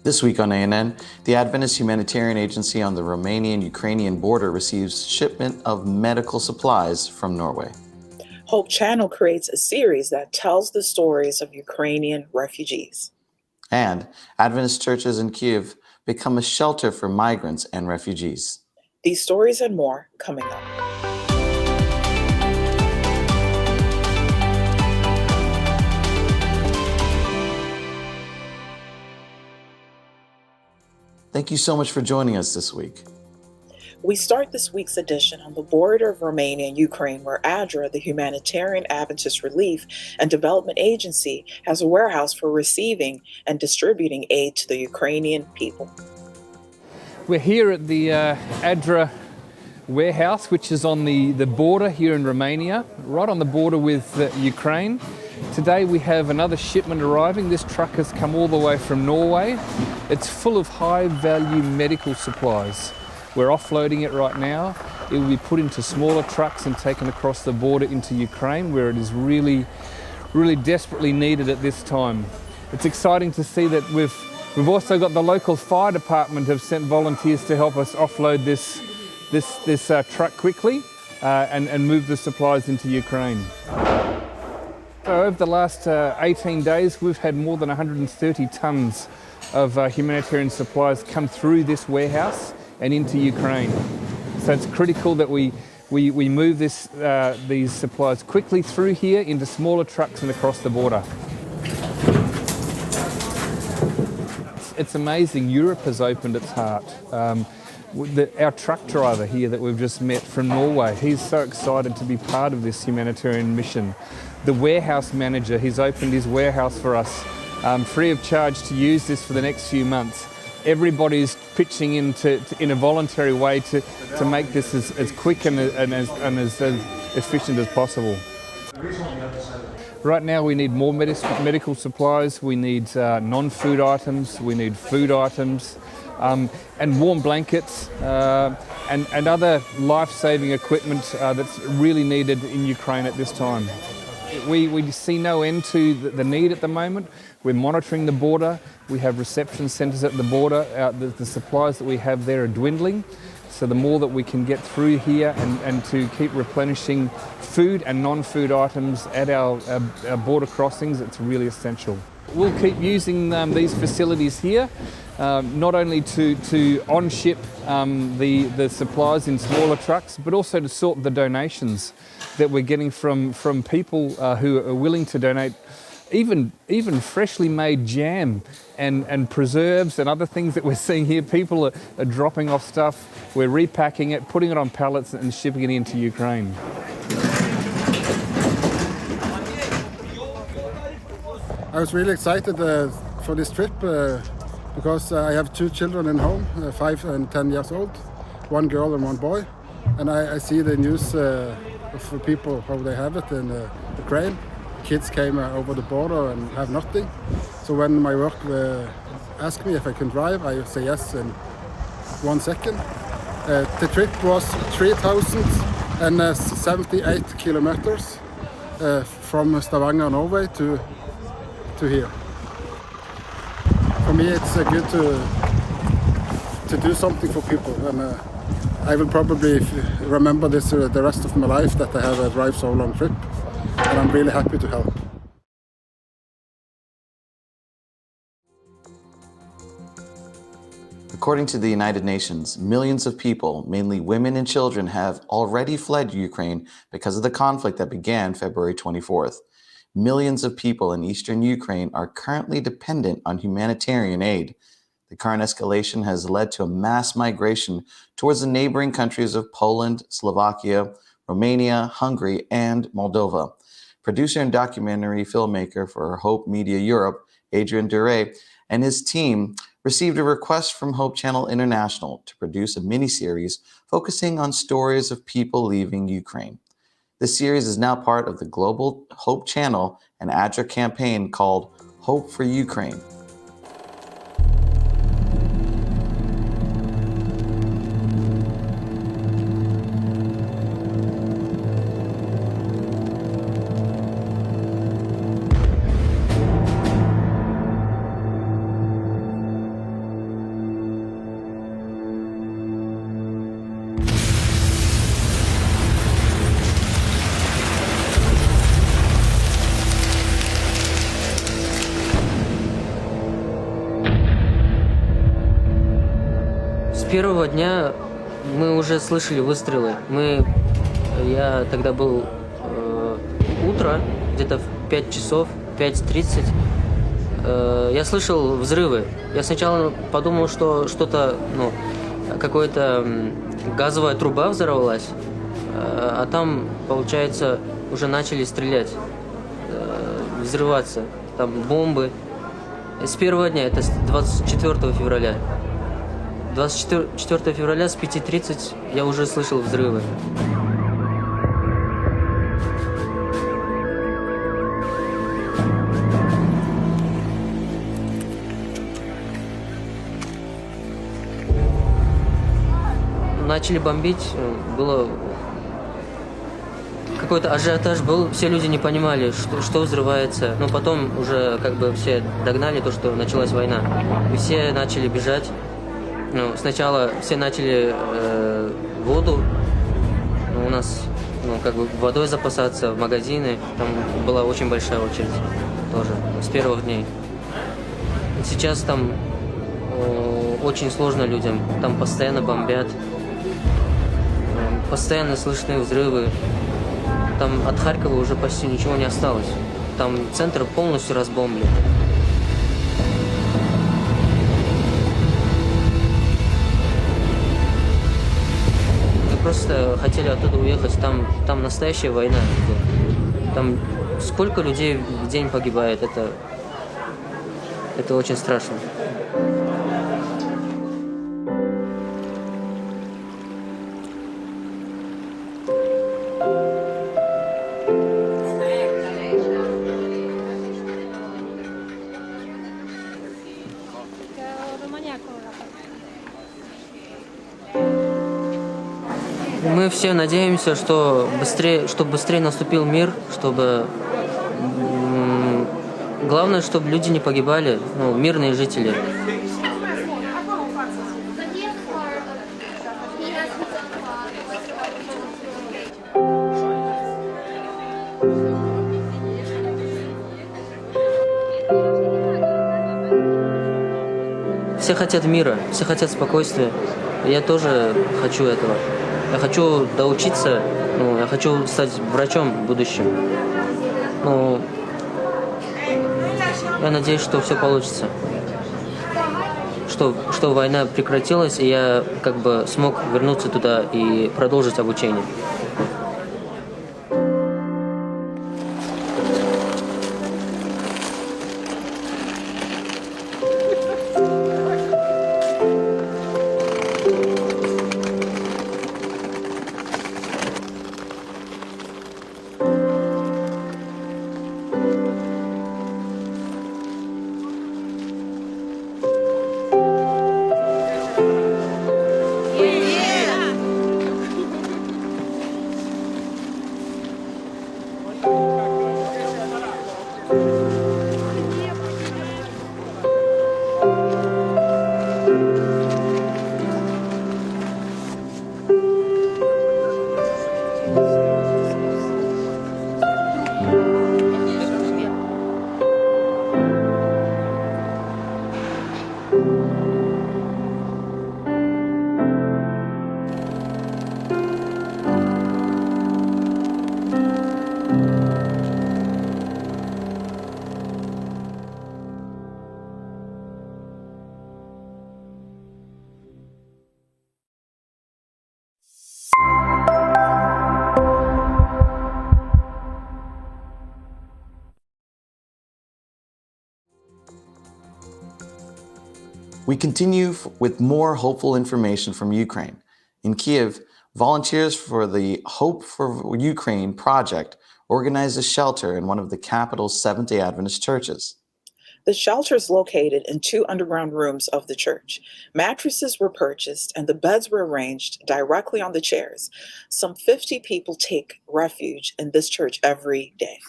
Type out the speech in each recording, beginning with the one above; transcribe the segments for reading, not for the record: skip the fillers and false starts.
This week on ANN, the Adventist Humanitarian Agency on the Romanian-Ukrainian border receives shipment of medical supplies from Norway. Hope Channel creates a series that tells the stories of Ukrainian refugees. And Adventist churches in Kyiv become a shelter for migrants and refugees. These stories and more coming up. Thank you so much for joining us this week. We start this week's edition on the border of Romania and Ukraine, where ADRA, the Humanitarian Adventist Relief and Development Agency, has a warehouse for receiving and distributing aid to the Ukrainian people. We're here at the ADRA warehouse, which is on the border here in Romania, right on the border with Ukraine. Today we have another shipment arriving. This truck has come all the way from Norway. It's full of high-value medical supplies. We're offloading it right now. It will be put into smaller trucks and taken across the border into Ukraine, where it is really, really desperately needed at this time. It's exciting to see that we've also got the local fire department have sent volunteers to help us offload this truck quickly and move the supplies into Ukraine. So over the last 18 days, we've had more than 130 tonnes of humanitarian supplies come through this warehouse and into Ukraine. So it's critical that we move these supplies quickly through here into smaller trucks and across the border. It's amazing. Europe has opened its heart. Our truck driver here that we've just met from Norway, he's so excited to be part of this humanitarian mission. The warehouse manager, he's opened his warehouse for us free of charge to use this for the next few months. Everybody's pitching in in a voluntary way to make this as quick and as efficient as possible. Right now we need more medical supplies, we need non-food items, we need food items, and warm blankets and other life-saving equipment that's really needed in Ukraine at this time. We see no end to the need at the moment. We're monitoring the border. We have reception centres at the border. The supplies that we have there are dwindling. So the more that we can get through here and to keep replenishing food and non-food items at our border crossings, it's really essential. We'll keep using these facilities here, not only to on-ship the supplies in smaller trucks, but also to sort the donations that we're getting from people who are willing to donate even freshly made jam and preserves and other things that we're seeing here. People are dropping off stuff, we're repacking it, putting it on pallets and shipping it into Ukraine. I was really excited for this trip because I have two children in home, 5 and 10 years old, one girl and one boy. And I see the news of people, how they have it in Ukraine. Kids came over the border and have nothing. So when my work asked me if I can drive, I say yes in 1 second. The trip was 3,078 kilometers from Stavanger, Norway to here. For me, it's good to do something for people, and I will probably remember this the rest of my life, that I have a drive so long trip, and I'm really happy to help. According to the United Nations, millions of people, mainly women and children, have already fled Ukraine because of the conflict that began February 24th. Millions of people in eastern Ukraine are currently dependent on humanitarian aid. The current escalation has led to a mass migration towards the neighboring countries of Poland, Slovakia, Romania, Hungary, and Moldova. Producer and documentary filmmaker for Hope Media Europe, ADRA, and his team received a request from Hope Channel International to produce a miniseries focusing on stories of people leaving Ukraine. This series is now part of the global Hope Channel and ADRA campaign called Hope for Ukraine. первого дня мы уже слышали выстрелы. Я тогда был утро, где-то в 5 часов, 5:30. Я слышал взрывы. Я сначала подумал, что что-то, какая-то газовая труба взорвалась, а там, получается, уже начали стрелять, взрываться. Там бомбы. С первого дня, это с 24 февраля. 24 февраля с 5:30 я уже слышал взрывы. Начали бомбить, было какой-то ажиотаж был, все люди не понимали, что взрывается. Но потом уже все догнали то, что началась война. И все начали бежать. Сначала все начали воду, у нас водой запасаться, в магазины. Там была очень большая очередь тоже с первых дней. Сейчас там очень сложно людям, там постоянно бомбят, постоянно слышны взрывы. Там от Харькова уже почти ничего не осталось. Там центр полностью разбомблен. Мы просто хотели оттуда уехать. Там настоящая война. Там сколько людей в день погибает, это очень страшно. Мы все надеемся, что быстрее наступил мир, чтобы главное, чтобы люди не погибали, мирные жители. Все хотят мира, все хотят спокойствия. Я тоже хочу этого. Я хочу доучиться, я хочу стать врачом в будущем. Я надеюсь, что все получится. Что война прекратилась, и я смог вернуться туда и продолжить обучение. We continue with more hopeful information from Ukraine. In Kyiv, volunteers for the Hope for Ukraine project organized a shelter in one of the capital's Seventh-day Adventist churches. The shelter is located in 2 underground rooms of the church. Mattresses were purchased and the beds were arranged directly on the chairs. Some 50 people take refuge in this church every day.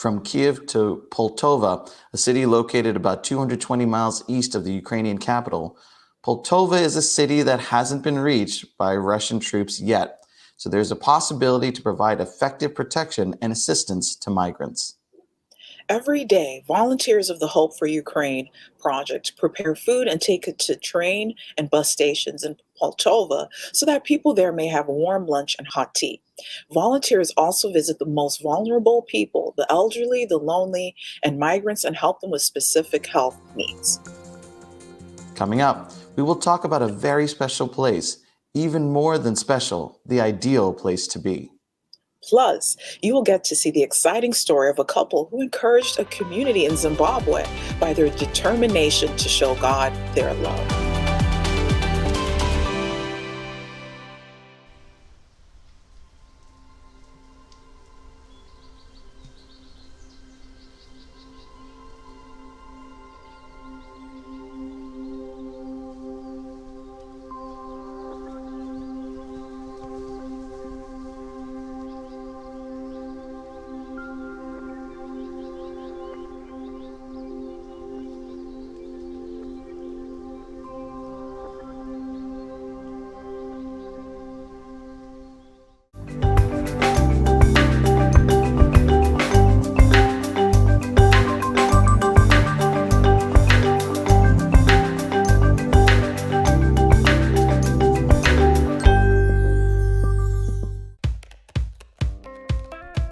From Kyiv to Poltava, a city located about 220 miles east of the Ukrainian capital, Poltava is a city that hasn't been reached by Russian troops yet, so there's a possibility to provide effective protection and assistance to migrants. Every day, volunteers of the Hope for Ukraine project prepare food and take it to train and bus stations in Moldova so that people there may have warm lunch and hot tea. Volunteers also visit the most vulnerable people, the elderly, the lonely, and migrants, and help them with specific health needs. Coming up, we will talk about a very special place, even more than special, the ideal place to be. Plus, you will get to see the exciting story of a couple who encouraged a community in Zimbabwe by their determination to show God their love.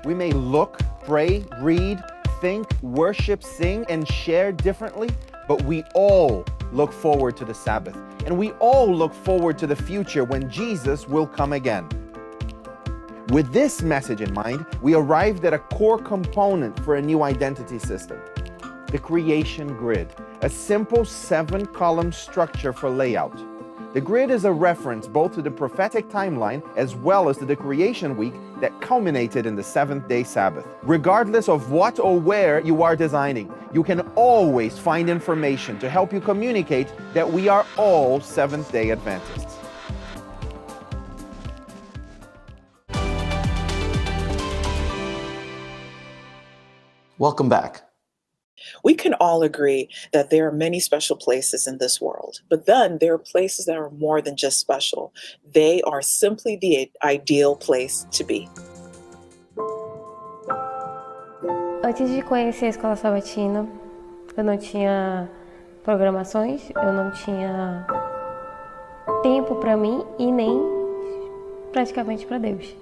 We may look, pray, read, think, worship, sing, and share differently, but we all look forward to the Sabbath. And we all look forward to the future when Jesus will come again. With this message in mind, we arrived at a core component for a new identity system: the creation grid, a simple 7-column structure for layout. The grid is a reference both to the prophetic timeline as well as to the creation week that culminated in the Seventh-day Sabbath. Regardless of what or where you are designing, you can always find information to help you communicate that we are all Seventh-day Adventists. Welcome back. We can all agree that there are many special places in this world, but then there are places that are more than just special. They are simply the ideal place to be. Antes de conhecer a escola sabatina, eu não tinha programações, eu não tinha tempo para mim e nem praticamente para Deus.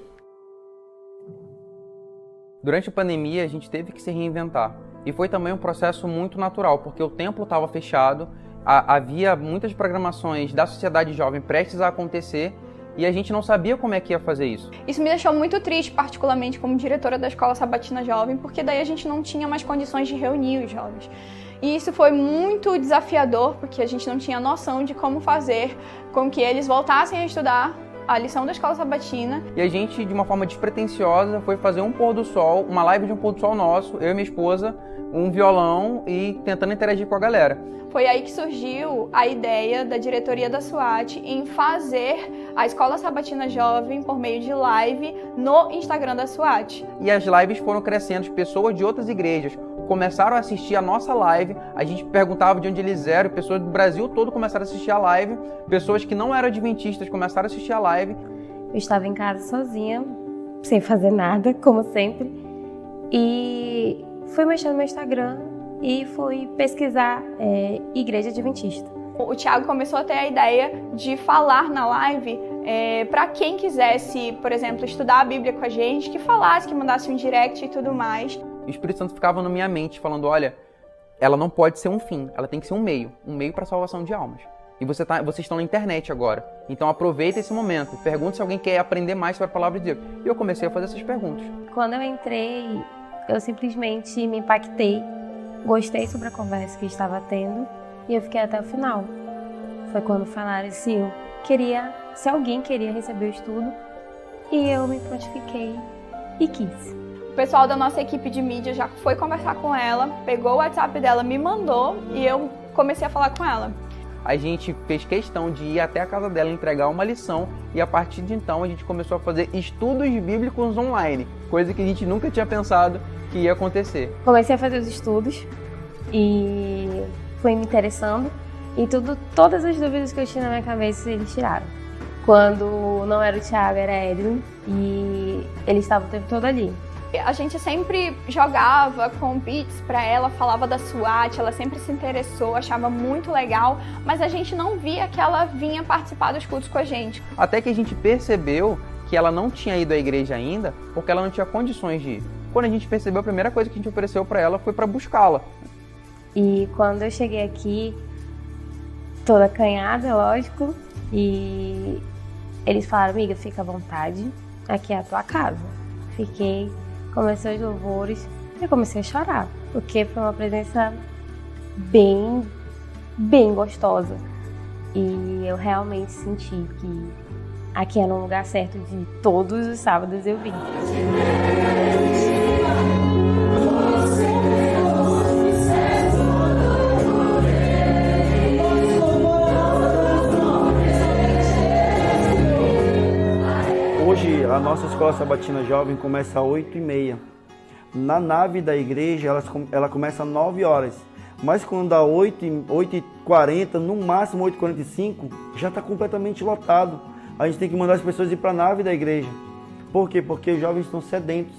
Durante a pandemia, a gente teve que se reinventar. E foi também um processo muito natural, porque o templo estava fechado, havia muitas programações da sociedade jovem prestes a acontecer, e a gente não sabia como é que ia fazer isso. Isso me deixou muito triste, particularmente como diretora da Escola Sabatina Jovem, porque daí a gente não tinha mais condições de reunir os jovens. E isso foi muito desafiador, porque a gente não tinha noção de como fazer com que eles voltassem a estudar a lição da Escola Sabatina. E a gente, de uma forma despretensiosa, foi fazer um pôr do sol, uma live de um pôr do sol nosso, eu e minha esposa, um violão e tentando interagir com a galera. Foi aí que surgiu a ideia da diretoria da SWAT em fazer a Escola Sabatina Jovem por meio de live no Instagram da SWAT. E as lives foram crescendo, pessoas de outras igrejas começaram a assistir a nossa live, a gente perguntava de onde eles eram, pessoas do Brasil todo começaram a assistir a live, pessoas que não eram adventistas começaram a assistir a live. Eu estava em casa sozinha, sem fazer nada, como sempre, e fui mexendo no meu Instagram e fui pesquisar igreja adventista. O Thiago começou a ter a ideia de falar na live para quem quisesse, por exemplo, estudar a Bíblia com a gente, que falasse, que mandasse um direct e tudo mais. O Espírito Santo ficava na minha mente falando, olha, ela não pode ser um fim, ela tem que ser um meio para a salvação de almas. E vocês estão na internet agora, então aproveita esse momento, pergunte se alguém quer aprender mais sobre a palavra de Deus. E eu comecei a fazer essas perguntas. Quando eu entrei, eu simplesmente me impactei, gostei sobre a conversa que estava tendo e eu fiquei até o final. Foi quando falaram se alguém queria receber o estudo, e eu me prontifiquei e quis. O pessoal da nossa equipe de mídia já foi conversar com ela, pegou o WhatsApp dela, me mandou e eu comecei a falar com ela. A gente fez questão de ir até a casa dela entregar uma lição e a partir de então a gente começou a fazer estudos bíblicos online, coisa que a gente nunca tinha pensado que ia acontecer. Comecei a fazer os estudos e fui me interessando e todas as dúvidas que eu tinha na minha cabeça eles tiraram. Quando não era o Thiago, era a Edwin, e ele estava o tempo todo ali. A gente sempre jogava com beats para ela, falava da SWAT, ela sempre se interessou, achava muito legal, mas a gente não via que ela vinha participar dos cultos com a gente. Até que a gente percebeu que ela não tinha ido à igreja ainda, porque ela não tinha condições de ir. Quando a gente percebeu, a primeira coisa que a gente ofereceu para ela foi para buscá-la. E quando eu cheguei aqui, toda acanhada, lógico, e eles falaram, amiga, fica à vontade, aqui é a tua casa. Fiquei, comecei os louvores e comecei a chorar, porque foi uma presença bem gostosa. E eu realmente senti que aqui era um lugar certo de todos os sábados eu vim. Hoje a nossa escola sabatina jovem começa às 8h30. Na nave da igreja ela começa às 9 horas. Mas quando dá 8h40, no máximo 8h45, já está completamente lotado. A gente tem que mandar as pessoas ir para a nave da igreja. Por quê? Porque os jovens estão sedentos,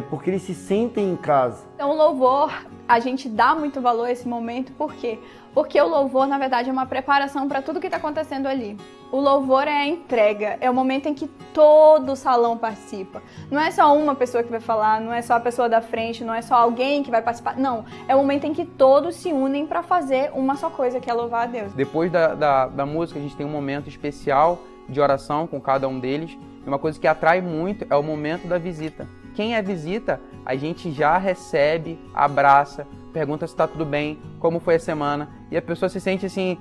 porque eles se sentem em casa. Então o louvor, a gente dá muito valor a esse momento, por quê? Porque o louvor, na verdade, é uma preparação para tudo que está acontecendo ali. O louvor é a entrega, é o momento em que todo o salão participa. Não é só uma pessoa que vai falar, não é só a pessoa da frente, não é só alguém que vai participar. Não, é o momento em que todos se unem para fazer uma só coisa, que é louvar a Deus. Depois da música, a gente tem um momento especial de oração com cada um deles. E uma coisa que atrai muito é o momento da visita. Quem é visita, a gente já recebe, abraça, pergunta se está tudo bem, como foi a semana, e a pessoa se sente assim,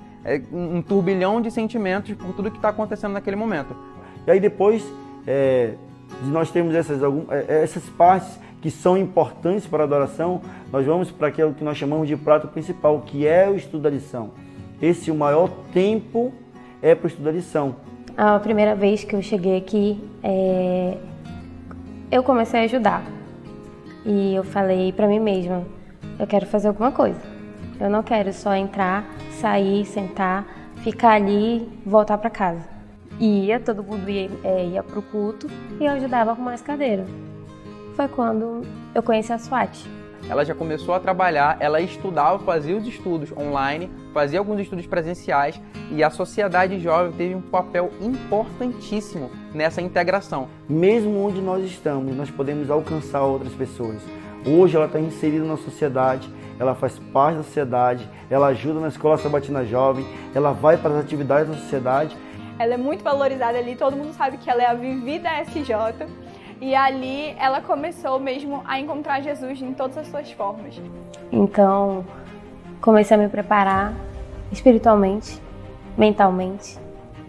um turbilhão de sentimentos por tudo que está acontecendo naquele momento. E aí depois de nós termos essas partes que são importantes para a adoração, nós vamos para aquilo que nós chamamos de prato principal, que é o estudo da lição. Esse o maior tempo é para o estudo da lição. A primeira vez que eu cheguei aqui, eu comecei a ajudar. E eu falei pra mim mesma, eu quero fazer alguma coisa. Eu não quero só entrar, sair, sentar, ficar ali, voltar pra casa. Todo mundo ia pro culto e eu ajudava a arrumar as cadeiras. Foi quando eu conheci a SWAT. Ela já começou a trabalhar, ela estudava, fazia os estudos online, fazia alguns estudos presenciais e a sociedade jovem teve um papel importantíssimo nessa integração. Mesmo onde nós estamos, nós podemos alcançar outras pessoas. Hoje ela está inserida na sociedade, ela faz parte da sociedade, ela ajuda na escola sabatina jovem, ela vai para as atividades da sociedade. Ela é muito valorizada ali, todo mundo sabe que ela é a Vivi da SJ. E ali ela começou mesmo a encontrar Jesus em todas as suas formas. Então, comecei a me preparar espiritualmente, mentalmente.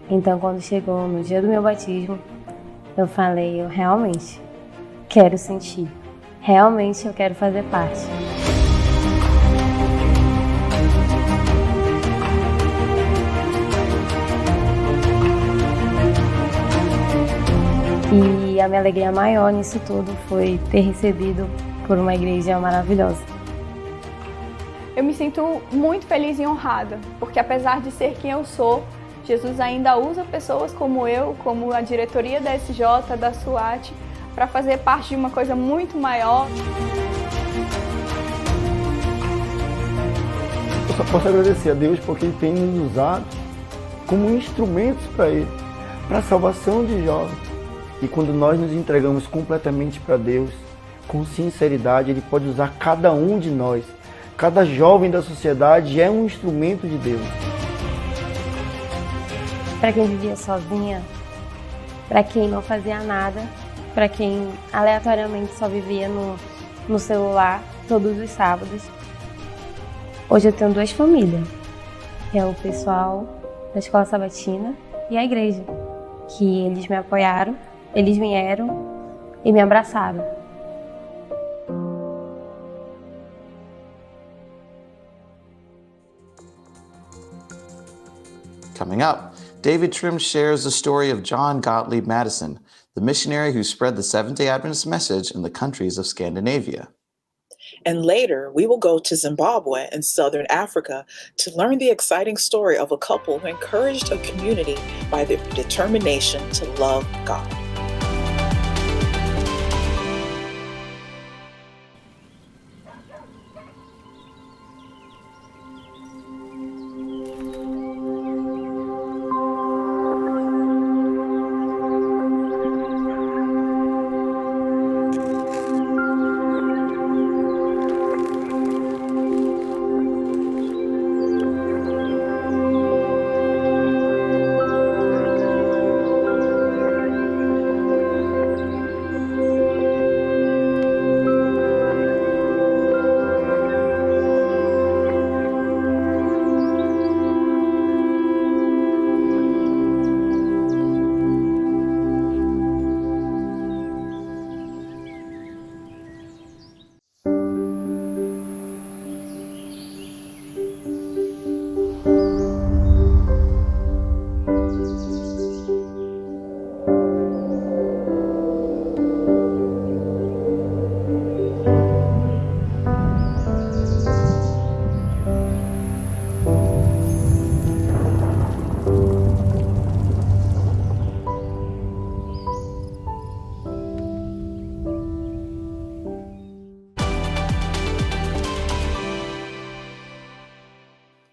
Então, quando chegou no dia do meu batismo, eu falei, eu realmente quero sentir. Realmente eu quero fazer parte. E a minha alegria maior nisso tudo foi ter recebido por uma igreja maravilhosa. Eu me sinto muito feliz e honrada, porque apesar de ser quem eu sou, Jesus ainda usa pessoas como eu, como a diretoria da SJ, da SWAT, para fazer parte de uma coisa muito maior. Eu só posso agradecer a Deus porque Ele tem nos usado como instrumentos para Ele, para a salvação de jovens. E quando nós nos entregamos completamente para Deus, com sinceridade, Ele pode usar cada um de nós. Cada jovem da sociedade é um instrumento de Deus. Para quem vivia sozinha, para quem não fazia nada, para quem aleatoriamente só vivia no celular todos os sábados. Hoje eu tenho duas famílias, que é o pessoal da escola sabatina e a igreja, que eles me apoiaram, eles vieram e me abraçaram. Coming up, David Trim shares the story of John Gottlieb Madison, the missionary who spread the Seventh-day Adventist message in the countries of Scandinavia. And later, we will go to Zimbabwe in southern Africa to learn the exciting story of a couple who encouraged a community by their determination to love God.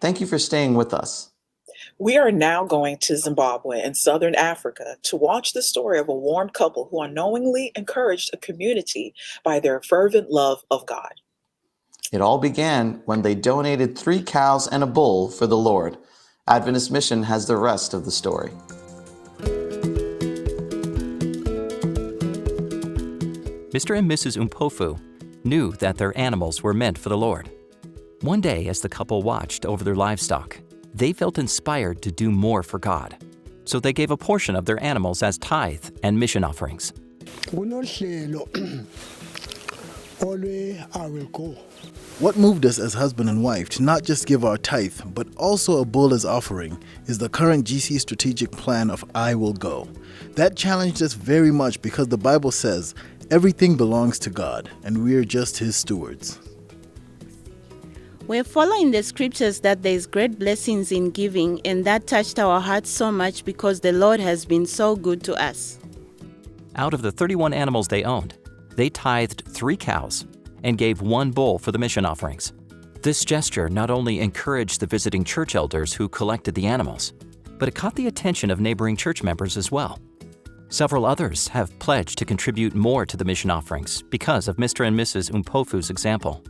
Thank you for staying with us. We are now going to Zimbabwe in southern Africa to watch the story of a warm couple who unknowingly encouraged a community by their fervent love of God. It all began when they donated 3 cows and a bull for the Lord. Adventist Mission has the rest of the story. Mr. and Mrs. Umpofu knew that their animals were meant for the Lord. One day, as the couple watched over their livestock, they felt inspired to do more for God. So they gave a portion of their animals as tithe and mission offerings. What moved us as husband and wife to not just give our tithe, but also a bull as offering, is the current GC strategic plan of I Will Go. That challenged us very much because the Bible says everything belongs to God, and we are just His stewards. We're following the scriptures that there's great blessings in giving, and that touched our hearts so much because the Lord has been so good to us. Out of the 31 animals they owned, they tithed 3 cows and gave 1 bull for the mission offerings. This gesture not only encouraged the visiting church elders who collected the animals, but it caught the attention of neighboring church members as well. Several others have pledged to contribute more to the mission offerings because of Mr. and Mrs. Umpofu's example.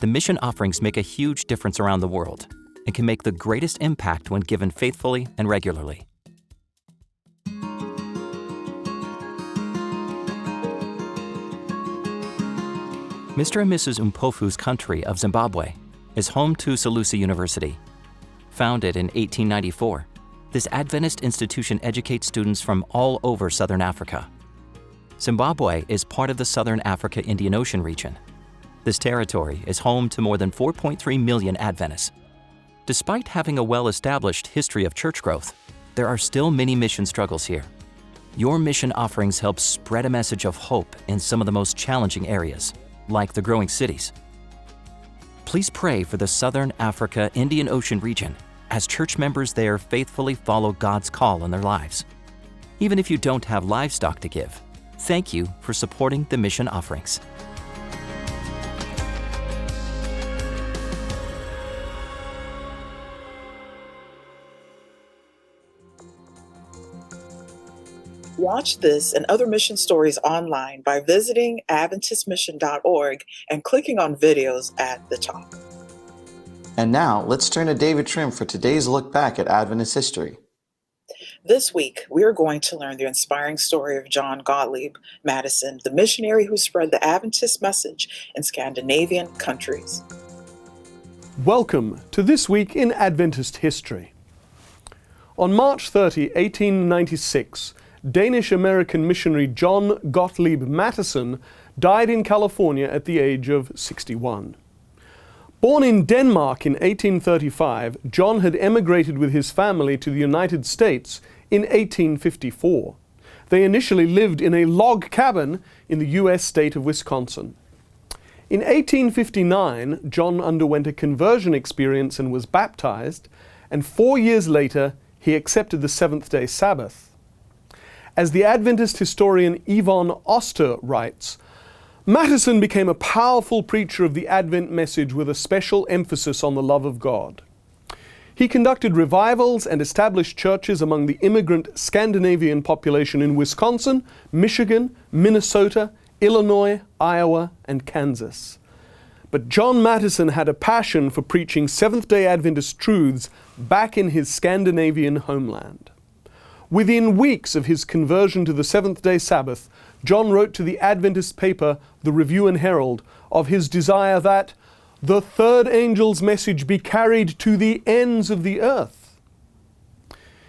The mission offerings make a huge difference around the world and can make the greatest impact when given faithfully and regularly. Mr. and Mrs. Umpofu's country of Zimbabwe is home to Selusi University. Founded in 1894, this Adventist institution educates students from all over Southern Africa. Zimbabwe is part of the Southern Africa Indian Ocean region. This territory is home to more than 4.3 million Adventists. Despite having a well-established history of church growth, there are still many mission struggles here. Your mission offerings help spread a message of hope in some of the most challenging areas, like the growing cities. Please pray for the Southern Africa Indian Ocean region as church members there faithfully follow God's call in their lives. Even if you don't have livestock to give, thank you for supporting the mission offerings. Watch this and other mission stories online by visiting AdventistMission.org and clicking on videos at the top. And now, let's turn to David Trim for today's look back at Adventist history. This week, we are going to learn the inspiring story of John Gottlieb Madison, the missionary who spread the Adventist message in Scandinavian countries. Welcome to This Week in Adventist History. On March 30, 1896, Danish-American missionary John Gottlieb Madison died in California at the age of 61. Born in Denmark in 1835, John had emigrated with his family to the United States in 1854. They initially lived in a log cabin in the U.S. state of Wisconsin. In 1859, John underwent a conversion experience and was baptized, and 4 years later, he accepted the Seventh-day Sabbath. As the Adventist historian Yvonne Oster writes, Madison became a powerful preacher of the Advent message with a special emphasis on the love of God. He conducted revivals and established churches among the immigrant Scandinavian population in Wisconsin, Michigan, Minnesota, Illinois, Iowa, and Kansas. But John Madison had a passion for preaching Seventh-day Adventist truths back in his Scandinavian homeland. Within weeks of his conversion to the Seventh-day Sabbath, John wrote to the Adventist paper, the Review and Herald, of his desire that the third angel's message be carried to the ends of the earth.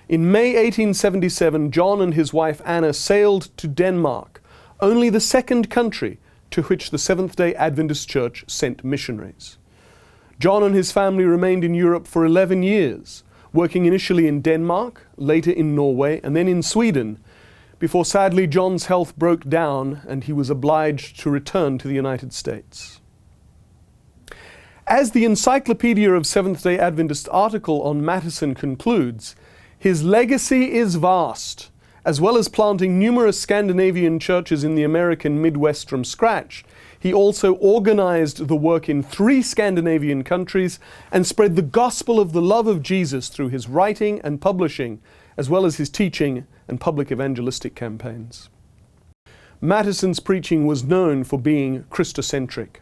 In May 1877, John and his wife Anna sailed to Denmark, only the second country to which the Seventh-day Adventist Church sent missionaries. John and his family remained in Europe for 11 years, working initially in Denmark, later in Norway, and then in Sweden, before sadly John's health broke down and he was obliged to return to the United States. As the Encyclopedia of Seventh-day Adventist article on Madison concludes, his legacy is vast. As well as planting numerous Scandinavian churches in the American Midwest from scratch, He also organized the work in 3 Scandinavian countries and spread the gospel of the love of Jesus through his writing and publishing, as well as his teaching and public evangelistic campaigns. Mattison's preaching was known for being Christocentric.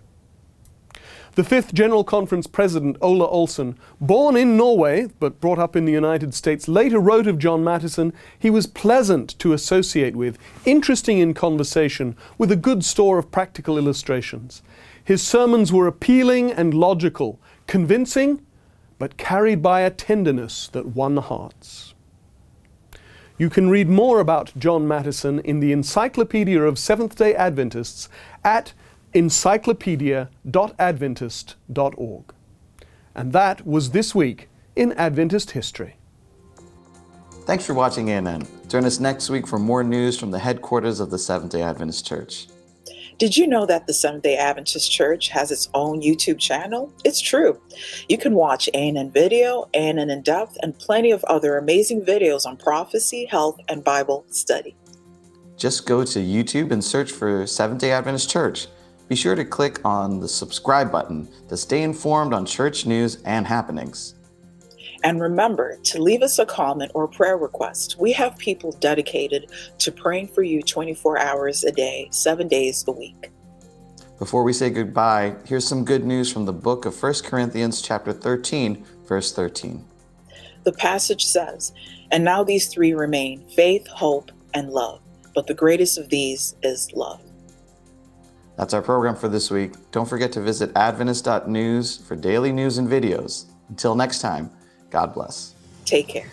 The 5th General Conference President, Ola Olsen, born in Norway but brought up in the United States, later wrote of John Mattison, he was pleasant to associate with, interesting in conversation, with a good store of practical illustrations. His sermons were appealing and logical, convincing, but carried by a tenderness that won hearts. You can read more about John Mattison in the Encyclopedia of Seventh-day Adventists at encyclopedia.adventist.org. And that was This Week in Adventist History. Thanks for watching ANN. Join us next week for more news from the headquarters of the Seventh-day Adventist Church. Did you know that the Seventh-day Adventist Church has its own YouTube channel? It's true. You can watch ANN Video, ANN In Depth, and plenty of other amazing videos on prophecy, health, and Bible study. Just go to YouTube and search for Seventh-day Adventist Church. Be sure to click on the subscribe button to stay informed on church news and happenings. And remember to leave us a comment or prayer request. We have people dedicated to praying for you 24 hours a day, 7 days a week. Before we say goodbye, here's some good news from the book of 1 Corinthians chapter 13, verse 13. The passage says, "And now these 3 remain, faith, hope, and love. But the greatest of these is love." That's our program for this week. Don't forget to visit adventist.news for daily news and videos. Until next time, God bless. Take care.